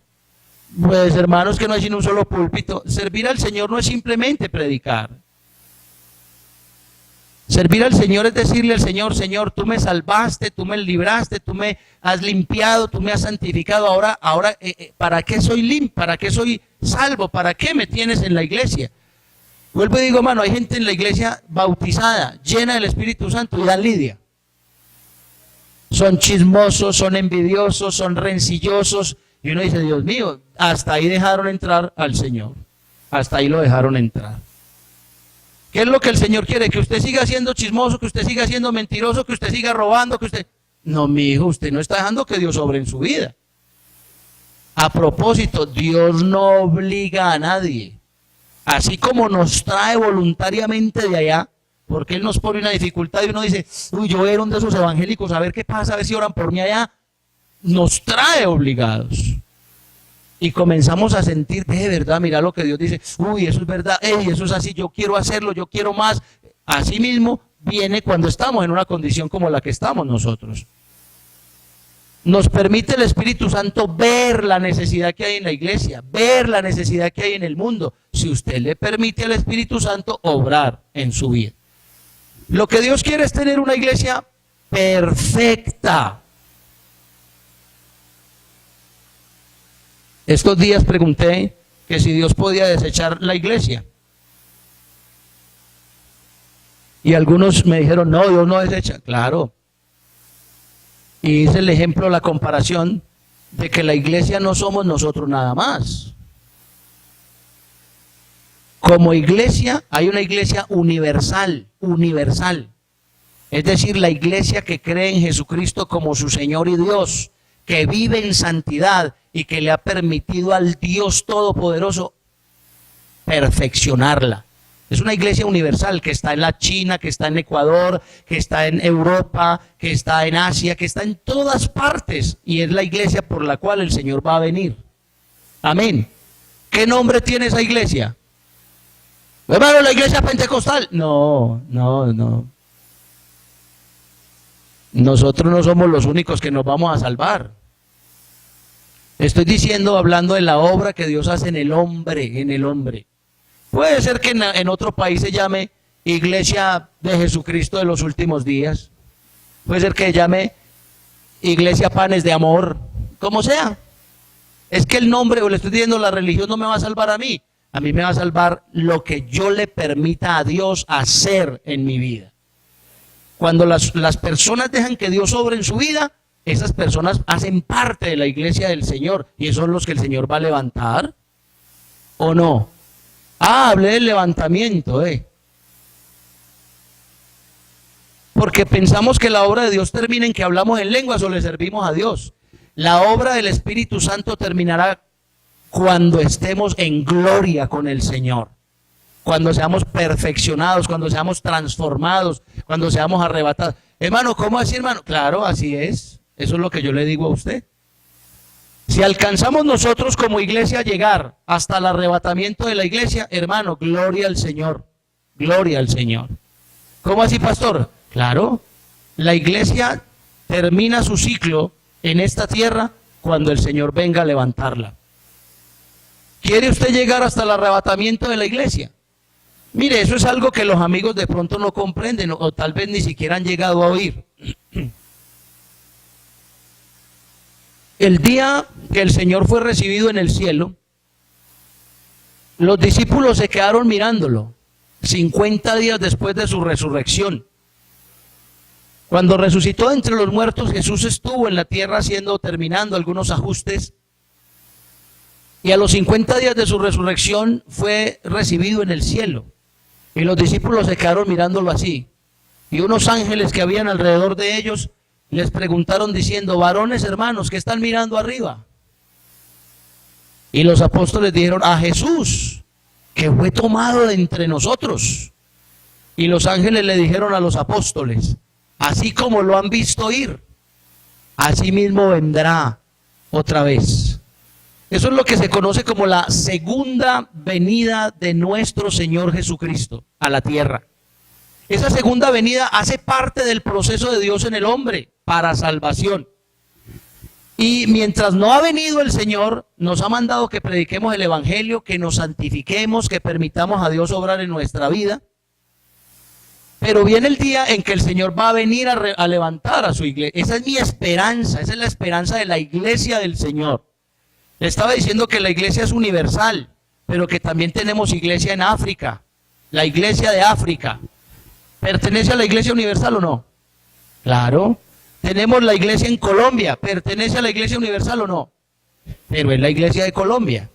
Pues hermanos, que no hay sino un solo púlpito. Servir al Señor no es simplemente predicar. Servir al Señor es decirle al Señor, Señor, tú me salvaste, tú me libraste, tú me has limpiado, tú me has santificado. Ahora, ¿para qué soy limpio? ¿Para qué soy salvo? ¿Para qué me tienes en la iglesia? Vuelvo y digo, hermano, hay gente en la iglesia bautizada, llena del Espíritu Santo y dan lidia. Son chismosos, son envidiosos, son rencillosos. Y uno dice, Dios mío, hasta ahí dejaron entrar al Señor. Hasta ahí lo dejaron entrar. ¿Qué es lo que el Señor quiere? Que usted siga siendo chismoso, que usted siga siendo mentiroso, que usted siga robando, que usted... No, mi hijo, usted no está dejando que Dios obre en su vida. A propósito, Dios no obliga a nadie. Así como nos trae voluntariamente de allá, porque Él nos pone una dificultad y uno dice, uy, yo era uno de esos evangélicos, a ver qué pasa, a ver si oran por mí allá. Nos trae obligados. Y comenzamos a sentir, de verdad, mira lo que Dios dice, uy, eso es verdad, eso es así, yo quiero hacerlo, yo quiero más. Así mismo viene cuando estamos en una condición como la que estamos nosotros. Nos permite el Espíritu Santo ver la necesidad que hay en la iglesia, ver la necesidad que hay en el mundo, si usted le permite al Espíritu Santo obrar en su vida. Lo que Dios quiere es tener una iglesia perfecta. Estos días pregunté que si Dios podía desechar la iglesia. Y algunos me dijeron, no, Dios no desecha. Claro. Y hice el ejemplo, la comparación de que la iglesia no somos nosotros nada más. Como iglesia, hay una iglesia universal. Es decir, la iglesia que cree en Jesucristo como su Señor y Dios, que vive en santidad y que le ha permitido al Dios Todopoderoso perfeccionarla. Es una iglesia universal que está en la China, que está en Ecuador, que está en Europa, que está en Asia, que está en todas partes. Y es la iglesia por la cual el Señor va a venir. Amén. ¿Qué nombre tiene esa iglesia? Hermano, la iglesia pentecostal. No. Nosotros no somos los únicos que nos vamos a salvar. Estoy diciendo, hablando de la obra que Dios hace en el hombre. Puede ser que en otro país se llame Iglesia de Jesucristo de los últimos días. Puede ser que llame Iglesia Panes de Amor, como sea. Es que el nombre, o le estoy diciendo, la religión no me va a salvar a mí. A mí me va a salvar lo que yo le permita a Dios hacer en mi vida. Cuando las personas dejan que Dios obre en su vida, esas personas hacen parte de la iglesia del Señor. Y esos son los que el Señor va a levantar. ¿O no? Hablé del levantamiento, Porque pensamos que la obra de Dios termina en que hablamos en lenguas o le servimos a Dios. La obra del Espíritu Santo terminará cuando estemos en gloria con el Señor. Cuando seamos perfeccionados, cuando seamos transformados, cuando seamos arrebatados. Hermano, ¿cómo así, hermano? Claro, así es. Eso es lo que yo le digo a usted. Si alcanzamos nosotros como iglesia a llegar hasta el arrebatamiento de la iglesia, hermano, gloria al Señor. Gloria al Señor. ¿Cómo así, pastor? Claro, la iglesia termina su ciclo en esta tierra cuando el Señor venga a levantarla. ¿Quiere usted llegar hasta el arrebatamiento de la iglesia? Mire, eso es algo que los amigos de pronto no comprenden o tal vez ni siquiera han llegado a oír. El día que el Señor fue recibido en el cielo, los discípulos se quedaron mirándolo 50 días después de su resurrección. Cuando resucitó de entre los muertos, Jesús estuvo en la tierra terminando algunos ajustes. Y a los 50 días de su resurrección fue recibido en el cielo. Y los discípulos se quedaron mirándolo así. Y unos ángeles que habían alrededor de ellos les preguntaron diciendo: varones hermanos, ¿qué están mirando arriba? Y los apóstoles dijeron: a Jesús, que fue tomado de entre nosotros. Y los ángeles le dijeron a los apóstoles: así como lo han visto ir, así mismo vendrá otra vez. Eso es lo que se conoce como la segunda venida de nuestro Señor Jesucristo a la tierra. Esa segunda venida hace parte del proceso de Dios en el hombre para salvación. Y mientras no ha venido el Señor, nos ha mandado que prediquemos el Evangelio, que nos santifiquemos, que permitamos a Dios obrar en nuestra vida. Pero viene el día en que el Señor va a venir a levantar a su iglesia. Esa es mi esperanza, esa es la esperanza de la iglesia del Señor. Le estaba diciendo que la iglesia es universal, pero que también tenemos iglesia en África. La iglesia de África. ¿Pertenece a la iglesia universal o no? Claro. Tenemos la iglesia en Colombia. ¿Pertenece a la iglesia universal o no? Pero es la iglesia de Colombia.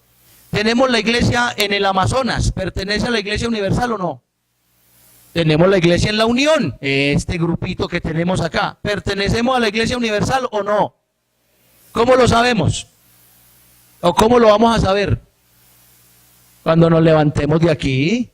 Tenemos la iglesia en el Amazonas. ¿Pertenece a la iglesia universal o no? Tenemos la iglesia en La Unión, este grupito que tenemos acá. ¿Pertenecemos a la iglesia universal o no? ¿Cómo lo sabemos? ¿O cómo lo vamos a saber? Cuando nos levantemos de aquí,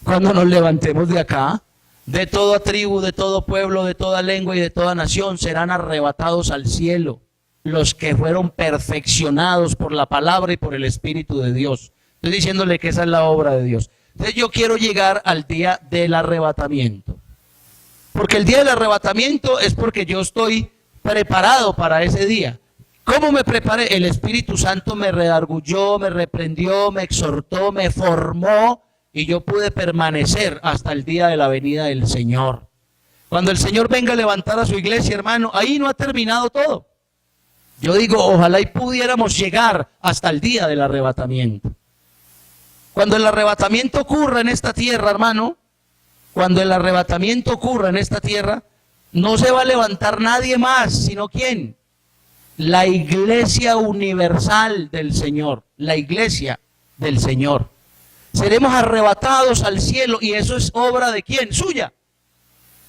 cuando nos levantemos de acá. De toda tribu, de todo pueblo, de toda lengua y de toda nación serán arrebatados al cielo los que fueron perfeccionados por la palabra y por el Espíritu de Dios. Estoy diciéndole que esa es la obra de Dios. Entonces yo quiero llegar al día del arrebatamiento. Porque el día del arrebatamiento es porque yo estoy preparado para ese día. ¿Cómo me preparé? El Espíritu Santo me redarguyó, me reprendió, me exhortó, me formó y yo pude permanecer hasta el día de la venida del Señor. Cuando el Señor venga a levantar a su iglesia, hermano, ahí no ha terminado todo. Yo digo, ojalá y pudiéramos llegar hasta el día del arrebatamiento. Cuando el arrebatamiento ocurra en esta tierra, hermano, cuando el arrebatamiento ocurra en esta tierra, no se va a levantar nadie más, sino ¿quién? La iglesia universal del Señor, la iglesia del Señor. Seremos arrebatados al cielo y eso es obra de ¿quién? Suya.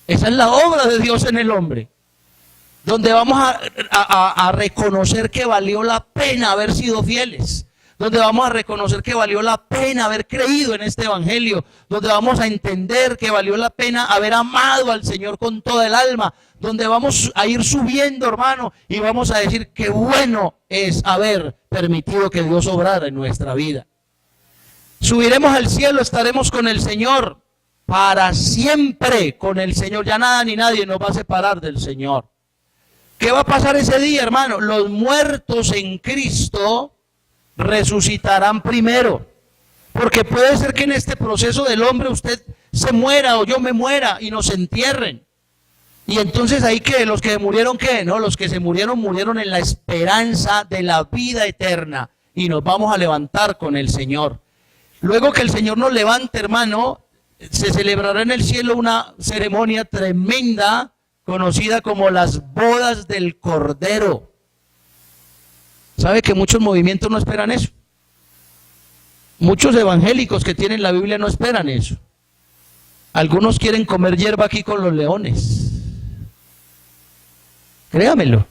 Esa es la obra de Dios en el hombre. Donde vamos a reconocer que valió la pena haber sido fieles. Donde vamos a reconocer que valió la pena haber creído en este evangelio, donde vamos a entender que valió la pena haber amado al Señor con toda el alma, donde vamos a ir subiendo, hermano, y vamos a decir qué bueno es haber permitido que Dios obrara en nuestra vida. Subiremos al cielo, estaremos con el Señor, para siempre con el Señor, ya nada ni nadie nos va a separar del Señor. ¿Qué va a pasar ese día, hermano? Los muertos en Cristo resucitarán primero, porque puede ser que en este proceso del hombre usted se muera o yo me muera y nos entierren, y entonces ahí que los que murieron, ¿qué? No, los que se murieron en la esperanza de la vida eterna y nos vamos a levantar con el Señor. Luego que el Señor nos levante, hermano, se celebrará en el cielo una ceremonia tremenda conocida como las bodas del Cordero. ¿Sabe que muchos movimientos no esperan eso? Muchos evangélicos que tienen la Biblia no esperan eso. Algunos quieren comer hierba aquí con los leones. Créamelo.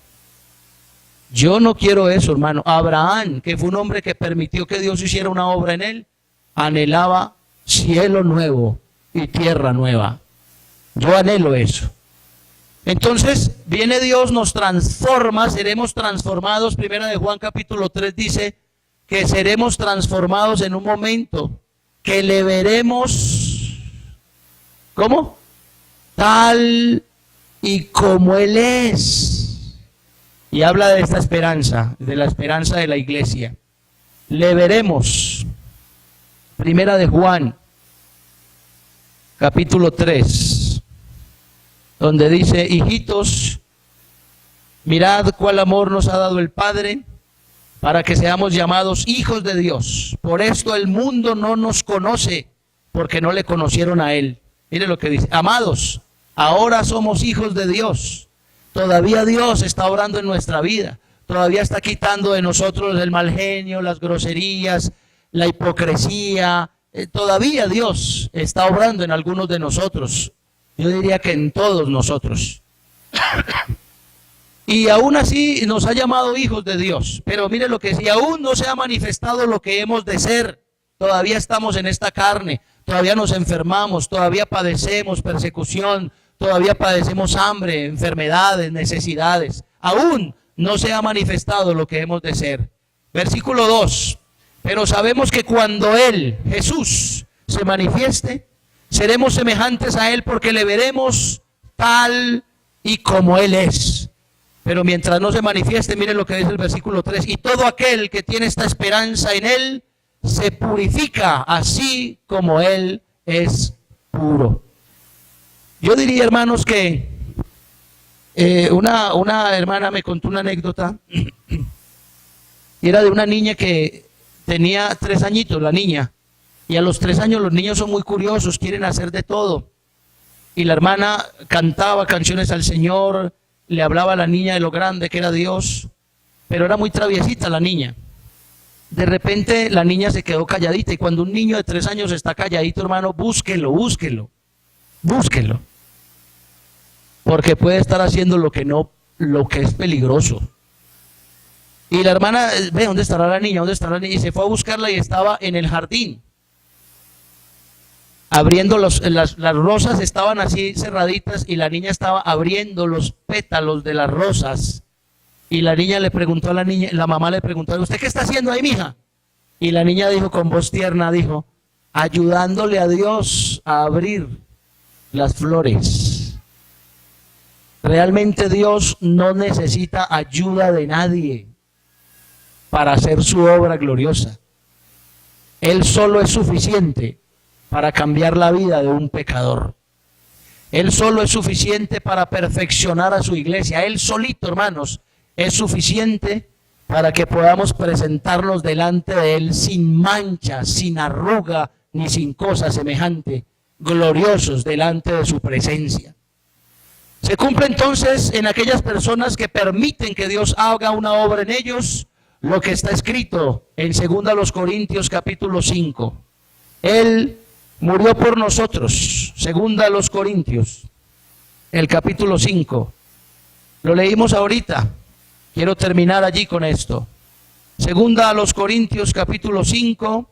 Yo no quiero eso, hermano. Abraham, que fue un hombre que permitió que Dios hiciera una obra en él, anhelaba cielo nuevo y tierra nueva. Yo anhelo eso. Entonces viene Dios, nos transforma, seremos transformados. Primera de Juan capítulo 3 dice que seremos transformados en un momento, que le veremos, ¿cómo? Tal y como Él es. Y habla de esta esperanza, de la esperanza de la iglesia. Le veremos. Primera de Juan capítulo 3, donde dice: hijitos, mirad cuál amor nos ha dado el Padre para que seamos llamados hijos de Dios. Por esto el mundo no nos conoce, porque no le conocieron a Él. Mire lo que dice: amados, ahora somos hijos de Dios. Todavía Dios está obrando en nuestra vida. Todavía está quitando de nosotros el mal genio, las groserías, la hipocresía. Todavía Dios está obrando en algunos de nosotros. Yo diría que en todos nosotros. Y aún así nos ha llamado hijos de Dios. Pero mire lo que dice: aún no se ha manifestado lo que hemos de ser. Todavía estamos en esta carne. Todavía nos enfermamos. Todavía padecemos persecución. Todavía padecemos hambre, enfermedades, necesidades. Aún no se ha manifestado lo que hemos de ser. Versículo 2. Pero sabemos que cuando Él, Jesús, se manifieste, seremos semejantes a Él, porque le veremos tal y como Él es. Pero mientras no se manifieste, miren lo que dice el versículo 3. Y todo aquel que tiene esta esperanza en Él, se purifica así como Él es puro. Yo diría, hermanos, que una hermana me contó una anécdota. Y era de una niña que tenía 3 añitos, la niña. Y a los 3 años los niños son muy curiosos, quieren hacer de todo. Y la hermana cantaba canciones al Señor, le hablaba a la niña de lo grande que era Dios, pero era muy traviesita la niña. De repente la niña se quedó calladita, y cuando un niño de 3 años está calladito, hermano, búsquelo, porque puede estar haciendo lo que es peligroso. Y la hermana, ve, ¿dónde estará la niña? ¿Dónde estará la niña? Y se fue a buscarla y estaba en el jardín. Abriendo las rosas estaban así cerraditas, y la niña estaba abriendo los pétalos de las rosas. Y la niña le preguntó a la mamá le preguntó: ¿usted qué está haciendo ahí, mija? Y la niña dijo con voz tierna, dijo: ayudándole a Dios a abrir las flores. Realmente Dios no necesita ayuda de nadie para hacer su obra gloriosa. Él solo es suficiente para cambiar la vida de un pecador. Él solo es suficiente para perfeccionar a su iglesia. Él solito, hermanos, es suficiente para que podamos presentarnos delante de Él sin mancha, sin arruga, ni sin cosa semejante, gloriosos delante de su presencia. Se cumple entonces en aquellas personas que permiten que Dios haga una obra en ellos lo que está escrito en 2 Corintios capítulo 5. Él murió por nosotros. 2 Corintios, el capítulo 5. Lo leímos ahorita. Quiero terminar allí con esto. 2 Corintios capítulo 5,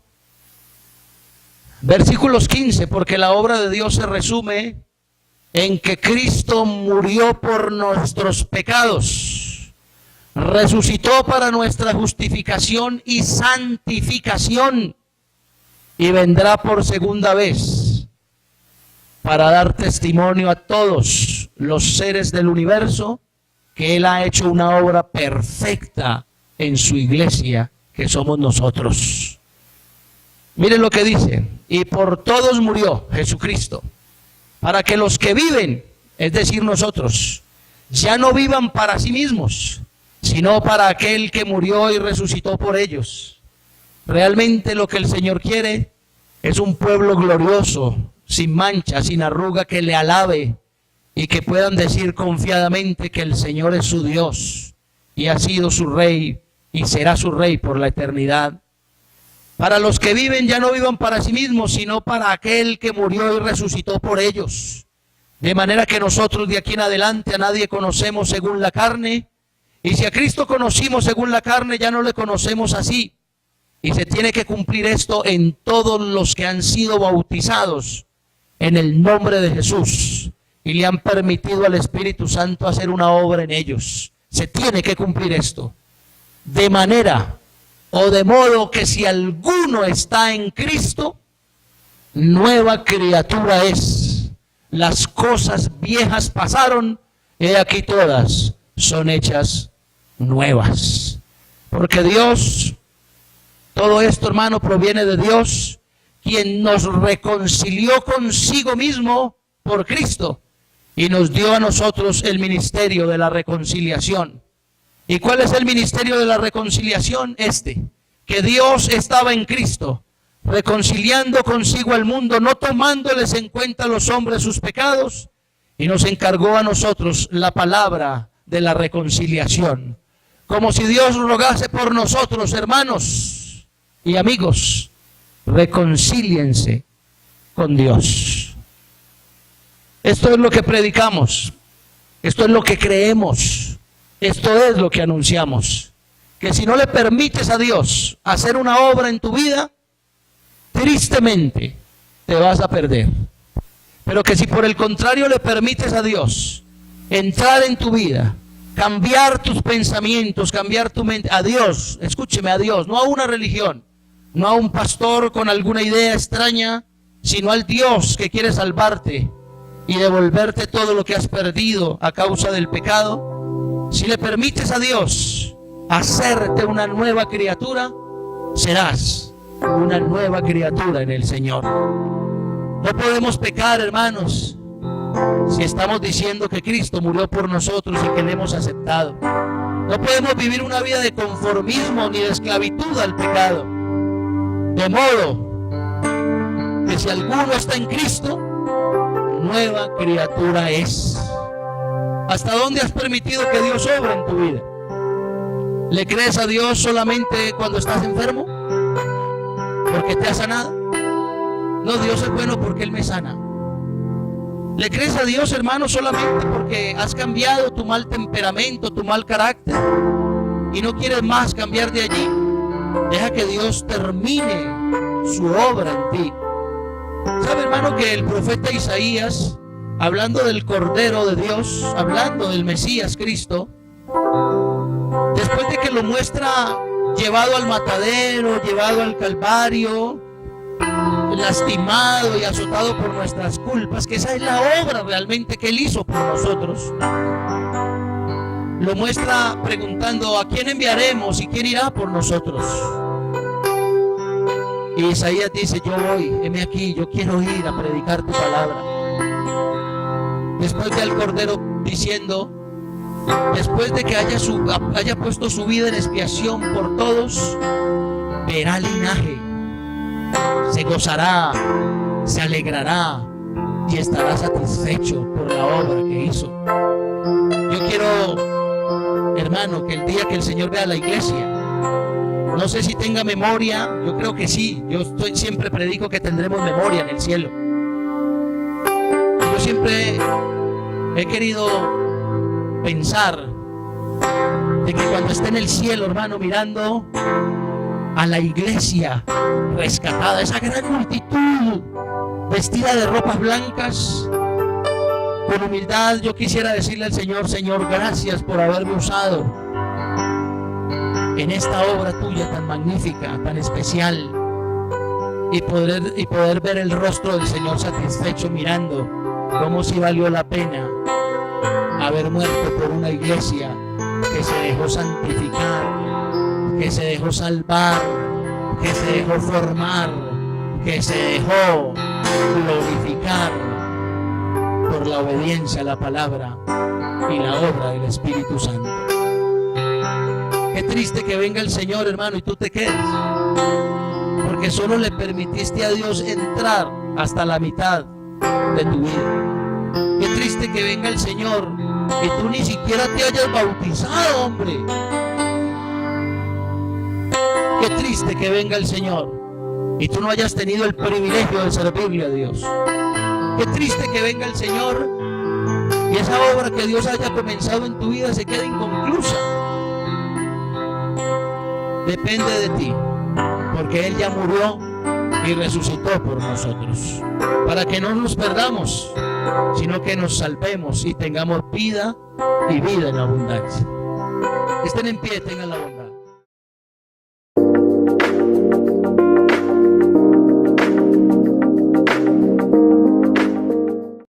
versículos 15, porque la obra de Dios se resume en que Cristo murió por nuestros pecados, resucitó para nuestra justificación y santificación, y vendrá por segunda vez para dar testimonio a todos los seres del universo que Él ha hecho una obra perfecta en su iglesia, que somos nosotros. Miren lo que dice: y por todos murió Jesucristo, para que los que viven, es decir, nosotros, ya no vivan para sí mismos, sino para aquel que murió y resucitó por ellos. Realmente lo que el Señor quiere Es un pueblo glorioso, sin mancha, sin arruga, que le alabe y que puedan decir confiadamente que el Señor es su Dios y ha sido su Rey y será su Rey por la eternidad. Para los que viven, ya no vivan para sí mismos, sino para aquel que murió y resucitó por ellos. De manera que nosotros de aquí en adelante a nadie conocemos según la carne, y si a Cristo conocimos según la carne, ya no le conocemos así. Y se tiene que cumplir esto en todos los que han sido bautizados en el nombre de Jesús y le han permitido al Espíritu Santo hacer una obra en ellos. Se tiene que cumplir esto. De manera o de modo que si alguno está en Cristo, nueva criatura es. Las cosas viejas pasaron, he aquí todas son hechas nuevas. Porque Dios, todo esto, hermano, proviene de Dios, quien nos reconcilió consigo mismo por Cristo y nos dio a nosotros el ministerio de la reconciliación. ¿Y cuál es el ministerio de la reconciliación? Que Dios estaba en Cristo, reconciliando consigo al mundo, no tomándoles en cuenta a los hombres sus pecados, y nos encargó a nosotros la palabra de la reconciliación. Como si Dios rogase por nosotros, hermanos y amigos, reconcíliense con Dios. Esto es lo que predicamos, esto es lo que creemos, esto es lo que anunciamos. Que si no le permites a Dios hacer una obra en tu vida, tristemente te vas a perder. Pero que si por el contrario le permites a Dios entrar en tu vida, cambiar tus pensamientos, cambiar tu mente, a Dios, escúcheme, a Dios, no a una religión, no a un pastor con alguna idea extraña, sino al Dios que quiere salvarte y devolverte todo lo que has perdido a causa del pecado. Si le permites a Dios hacerte una nueva criatura, serás una nueva criatura en el Señor. No podemos pecar, hermanos, si estamos diciendo que Cristo murió por nosotros y que le hemos aceptado. No podemos vivir una vida de conformismo ni de esclavitud al pecado. De modo que si alguno está en Cristo, nueva criatura es. ¿Hasta dónde has permitido que Dios obre en tu vida? ¿Le crees a Dios solamente cuando estás enfermo? ¿Porque te ha sanado? No, Dios es bueno porque Él me sana. ¿Le crees a Dios, hermano, solamente porque has cambiado tu mal temperamento, tu mal carácter y no quieres más cambiar de allí? Deja que Dios termine su obra en ti. ¿Sabe, hermano, que el profeta Isaías, hablando del Cordero de Dios, hablando del Mesías Cristo, después de que lo muestra llevado al matadero, llevado al Calvario, lastimado y azotado por nuestras culpas, que esa es la obra realmente que Él hizo por nosotros, lo muestra preguntando: ¿a quién enviaremos y quién irá por nosotros? Y Isaías dice: yo voy, heme aquí, yo quiero ir a predicar tu palabra. Después ve al Cordero diciendo: después de que haya puesto su vida en expiación por todos, verá linaje, se gozará, se alegrará y estará satisfecho por la obra que hizo. Yo quiero, hermano, que el día que el Señor vea a la iglesia, no sé si tenga memoria, yo creo que sí, siempre predico que tendremos memoria en el cielo. Yo siempre he querido pensar de que cuando esté en el cielo, hermano, mirando a la iglesia rescatada, esa gran multitud vestida de ropas blancas, con humildad yo quisiera decirle al Señor: Señor, gracias por haberme usado en esta obra tuya tan magnífica, tan especial, y poder ver el rostro del Señor satisfecho mirando cómo si valió la pena haber muerto por una iglesia que se dejó santificar, que se dejó salvar, que se dejó formar, que se dejó glorificar por la obediencia a la palabra y la obra del Espíritu Santo. Qué triste que venga el Señor, hermano, y tú te quedes, porque solo le permitiste a Dios entrar hasta la mitad de tu vida. Qué triste que venga el Señor y tú ni siquiera te hayas bautizado, hombre. Qué triste que venga el Señor y tú no hayas tenido el privilegio de servirle a Dios. Qué triste que venga el Señor y esa obra que Dios haya comenzado en tu vida se quede inconclusa. Depende de ti, porque Él ya murió y resucitó por nosotros, para que no nos perdamos, sino que nos salvemos y tengamos vida y vida en abundancia. Estén en pie, tengan la bondad.